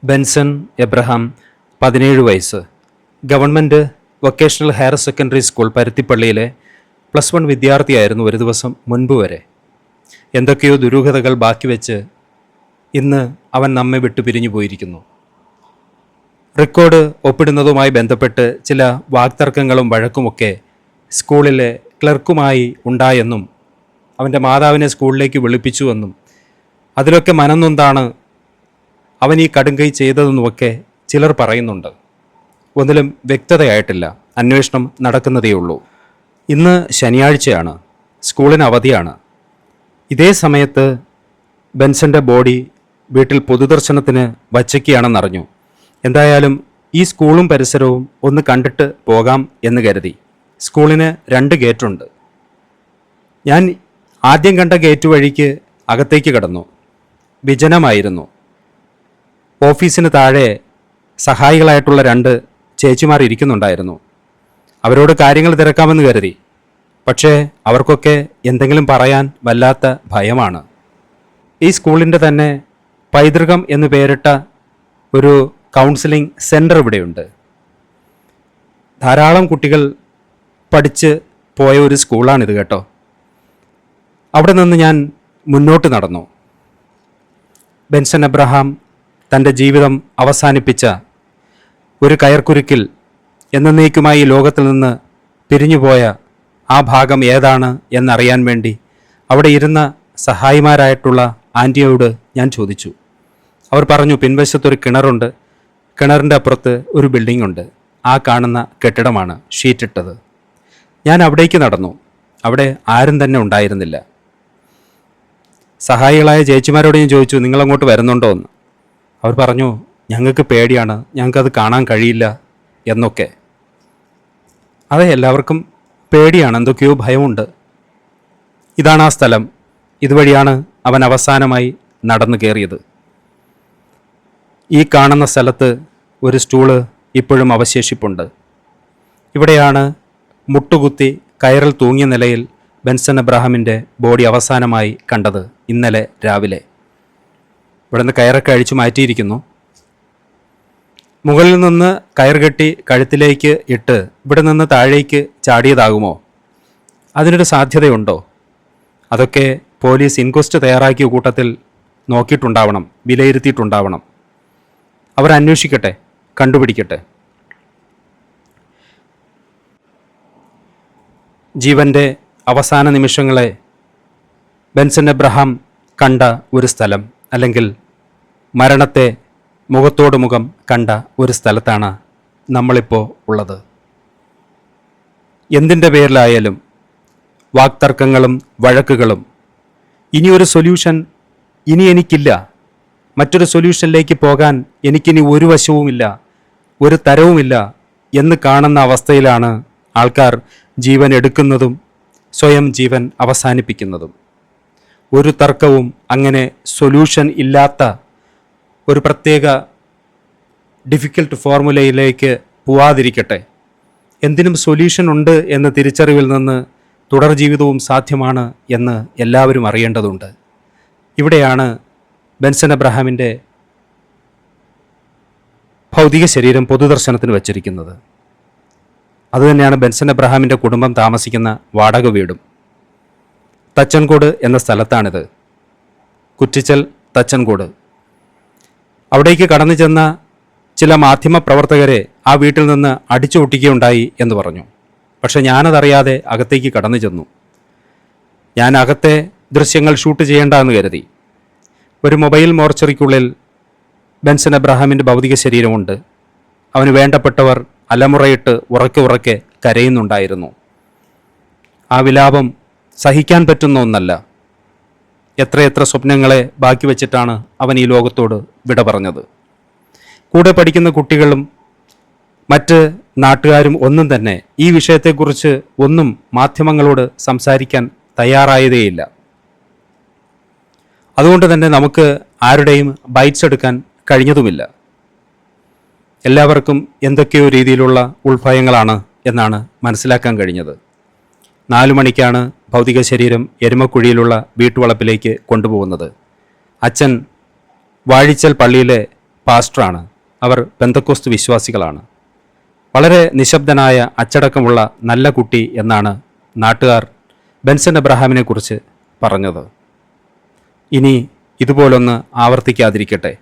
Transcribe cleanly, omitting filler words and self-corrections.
Benson Abraham 17 വയസ്സ്. Government vocational higher secondary school പരുത്തിപ്പള്ളിയിലെ +1 വിദ്യാർത്ഥിയായിരുന്നു ഒരു ദിവസം മുൻപ് വരെ. എന്തൊക്കെയോ ദുരൂഹതകൾ ബാക്കി വെച്ച് ഇന്ന് അവൻ നമ്മെ വിട്ടു പിരിഞ്ഞു പോയിരിക്കുന്നു. റെക്കോർഡ് ഒപ്പിടുന്നതുമായി ബന്ധപ്പെട്ട് ചില വാക്തർക്കങ്ങളും വഴക്കുമൊക്കെ സ്കൂളിലെ ക്ലർക്കുമായി ഉണ്ടായെന്നും അവൻ്റെ മാതാവിനെ സ്കൂളിലേക്ക് വിളിപ്പിച്ചുവെന്നും അതിലൊക്കെ മനംനൊന്താണ് അവൻ ഈ കടുങ്കൈ ചെയ്തതെന്നുമൊക്കെ ചിലർ പറയുന്നുണ്ട്. ഒന്നിലും വ്യക്തതയായിട്ടില്ല. അന്വേഷണം നടക്കുന്നതേയുള്ളൂ. ഇന്ന് ശനിയാഴ്ചയാണ്, സ്കൂളിന് അവധിയാണ്. ഇതേ സമയത്ത് ബെൻസൻ്റെ ബോഡി വീട്ടിൽ പൊതുദർശനത്തിന് വച്ചയ്ക്കുകയാണെന്നറിഞ്ഞു. എന്തായാലും ഈ സ്കൂളും പരിസരവും ഒന്ന് കണ്ടിട്ട് പോകാം എന്ന് കരുതി. സ്കൂളിന് 2 ഗേറ്റുണ്ട്. ഞാൻ ആദ്യം കണ്ട ഗേറ്റ് വഴിക്ക് അകത്തേക്ക് കടന്നു. വിജനമായിരുന്നു. ഓഫീസിന് താഴെ സഹായികളായിട്ടുള്ള 2 ചേച്ചിമാർ ഇരിക്കുന്നുണ്ടായിരുന്നു. അവരോട് കാര്യങ്ങൾ തിരക്കാമെന്ന് കരുതി. പക്ഷേ അവർക്കൊക്കെ എന്തെങ്കിലും പറയാൻ വല്ലാത്ത ഭയമാണ്. ഈ സ്കൂളിൻ്റെ തന്നെ പൈതൃകം എന്ന് പേരിട്ട ഒരു കൗൺസിലിംഗ് സെൻറ്റർ ഇവിടെയുണ്ട്. ധാരാളം കുട്ടികൾ പഠിച്ച് പോയ ഒരു സ്കൂളാണിത് കേട്ടോ. അവിടെ നിന്ന് ഞാൻ മുന്നോട്ട് നടന്നു. ബെൻസൺ എബ്രഹാം തൻ്റെ ജീവിതം അവസാനിപ്പിച്ച ഒരു കയർക്കുരുക്കിൽ എന്നേക്കുമായി ലോകത്തിൽ നിന്ന് പിരിഞ്ഞുപോയ ആ ഭാഗം ഏതാണ് എന്നറിയാൻ വേണ്ടി അവിടെ ഇരുന്ന സഹായിമാരായിട്ടുള്ള ആൻറ്റിയോട് ഞാൻ ചോദിച്ചു. അവർ പറഞ്ഞു, പിൻവശത്തൊരു കിണറുണ്ട്, കിണറിൻ്റെ അപ്പുറത്ത് ഒരു ബിൽഡിംഗ് ഉണ്ട്, ആ കാണുന്ന കെട്ടിടമാണ് ഷീറ്റിട്ടത്. ഞാൻ അവിടേക്ക് നടന്നു. അവിടെ ആരും തന്നെ ഉണ്ടായിരുന്നില്ല. സഹായികളായ ചേച്ചിമാരോട് ഞാൻ ചോദിച്ചു, നിങ്ങളങ്ങോട്ട് വരുന്നുണ്ടോ എന്ന്. അവർ പറഞ്ഞു, ഞങ്ങൾക്ക് പേടിയാണ്, ഞങ്ങൾക്കത് കാണാൻ കഴിയില്ല എന്നൊക്കെ. അതെ, എല്ലാവർക്കും പേടിയാണ്, എന്തൊക്കെയോ ഭയമുണ്ട്. ഇതാണ് ആ സ്ഥലം. ഇതുവഴിയാണ് അവൻ അവസാനമായി നടന്നു കയറിയത്. ഈ കാണുന്ന സ്ഥലത്ത് ഒരു സ്റ്റൂള് ഇപ്പോഴും അവശേഷിപ്പുണ്ട്. ഇവിടെയാണ് മുട്ടുകുത്തി കയറിൽ തൂങ്ങിയ നിലയിൽ ബെൻസൺ എബ്രഹാമിൻ്റെ ബോഡി അവസാനമായി കണ്ടത് ഇന്നലെ രാവിലെ. ഇവിടുന്ന് കയറൊക്കെ അഴിച്ചു മാറ്റിയിരിക്കുന്നു. മുകളിൽ നിന്ന് കയർ കെട്ടി കഴുത്തിലേക്ക് ഇട്ട് ഇവിടെ നിന്ന് താഴേക്ക് ചാടിയതാകുമോ? അതിനൊരു സാധ്യതയുണ്ടോ? അതൊക്കെ പോലീസ് ഇൻക്വസ്റ്റ് തയ്യാറാക്കിയ കൂട്ടത്തിൽ നോക്കിയിട്ടുണ്ടാവണം, വിലയിരുത്തിയിട്ടുണ്ടാവണം. അവർ അന്വേഷിക്കട്ടെ, കണ്ടുപിടിക്കട്ടെ. ജീവൻ്റെ അവസാന നിമിഷങ്ങളെ ബെൻസൺ എബ്രഹാം കണ്ട ഒരു സ്ഥലം, അല്ലെങ്കിൽ മരണത്തെ മുഖത്തോട് മുഖം കണ്ട ഒരു സ്ഥലത്താണ് നമ്മളിപ്പോൾ ഉള്ളത്. എന്തിൻ്റെ പേരിലായാലും വാക്തർക്കങ്ങളും വഴക്കുകളും, ഇനിയൊരു സൊല്യൂഷൻ ഇനി എനിക്കില്ല, മറ്റൊരു സൊല്യൂഷനിലേക്ക് പോകാൻ എനിക്കിനി ഒരു വശവുമില്ല, ഒരു തരവുമില്ല എന്ന് കാണുന്ന അവസ്ഥയിലാണ് ആൾക്കാർ ജീവൻ എടുക്കുന്നതും സ്വയം ജീവൻ അവസാനിപ്പിക്കുന്നതും. ഒരു തർക്കവും അങ്ങനെ സൊല്യൂഷൻ ഇല്ലാത്ത ഒരു പ്രത്യേക ഡിഫിക്കൽട്ട് ഫോർമുലയിലേക്ക് പോവാതിരിക്കട്ടെ. എന്തിനും സൊല്യൂഷൻ ഉണ്ട് എന്ന തിരിച്ചറിവിൽ നിന്ന് തുടർ ജീവിതവും സാധ്യമാണ് എന്ന് എല്ലാവരും അറിയേണ്ടതുണ്ട്. ഇവിടെയാണ് ബെൻസൺ എബ്രഹാമിൻ്റെ ഭൗതിക ശരീരം പൊതുദർശനത്തിന് വച്ചിരിക്കുന്നത്. അതുതന്നെയാണ് ബെൻസൺ എബ്രഹാമിൻ്റെ കുടുംബം താമസിക്കുന്ന വാടക വീടും. തച്ചൻകോട് എന്ന സ്ഥലത്താണിത്. കുറ്റിച്ചൽ തച്ചൻകോട്. അവിടേക്ക് കടന്നു ചെന്ന ചില മാധ്യമ പ്രവർത്തകരെ ആ വീട്ടിൽ നിന്ന് അടിച്ചു പൊട്ടിക്കുകയുണ്ടായി എന്ന് പറഞ്ഞു. പക്ഷെ ഞാനതറിയാതെ അകത്തേക്ക് കടന്നു ചെന്നു. ഞാൻ അകത്തെ ദൃശ്യങ്ങൾ ഷൂട്ട് ചെയ്യേണ്ട എന്ന് കരുതി. ഒരു മൊബൈൽ മോർച്ചറിക്കുള്ളിൽ ബെൻസൺ എബ്രഹാമിൻ്റെ ഭൗതിക ശരീരമുണ്ട്. അവന് വേണ്ടപ്പെട്ടവർ അലമുറയിട്ട് ഉറക്കെ ഉറക്കെ കരയുന്നുണ്ടായിരുന്നു. ആ വിലാപം സഹിക്കാൻ പറ്റുന്ന ഒന്നല്ല. എത്രയെത്ര സ്വപ്നങ്ങളെ ബാക്കി വച്ചിട്ടാണ് അവൻ ഈ ലോകത്തോട് വിട പറഞ്ഞത്. കൂടെ പഠിക്കുന്ന കുട്ടികളും മറ്റ് നാട്ടുകാരും ഒന്നും തന്നെ ഈ വിഷയത്തെക്കുറിച്ച് ഒന്നും മാധ്യമങ്ങളോട് സംസാരിക്കാൻ തയ്യാറായതേയില്ല. അതുകൊണ്ട് തന്നെ നമുക്ക് ആരുടെയും ബൈറ്റ്സ് എടുക്കാൻ കഴിഞ്ഞതുമില്ല. എല്ലാവർക്കും എന്തൊക്കെയോ രീതിയിലുള്ള ഉൾഭയങ്ങളാണ് എന്നാണ് മനസ്സിലാക്കാൻ കഴിഞ്ഞത്. 4 മണിക്കാണ് ഭൗതിക ശരീരം എരുമക്കുഴിയിലുള്ള വീട്ടുവളപ്പിലേക്ക് കൊണ്ടുപോകുന്നത്. അച്ഛൻ വാഴിച്ചൽ പള്ളിയിലെ പാസ്റ്ററാണ്. അവർ പെന്തക്കോസ്ത് വിശ്വാസികളാണ്. വളരെ നിശബ്ദനായ അച്ചടക്കമുള്ള നല്ല കുട്ടി എന്നാണ് നാട്ടുകാർ ബെൻസൺ എബ്രഹാമിനെ കുറിച്ച് പറഞ്ഞത്. ഇനി ഇതുപോലൊന്ന് ആവർത്തിക്കാതിരിക്കട്ടെ.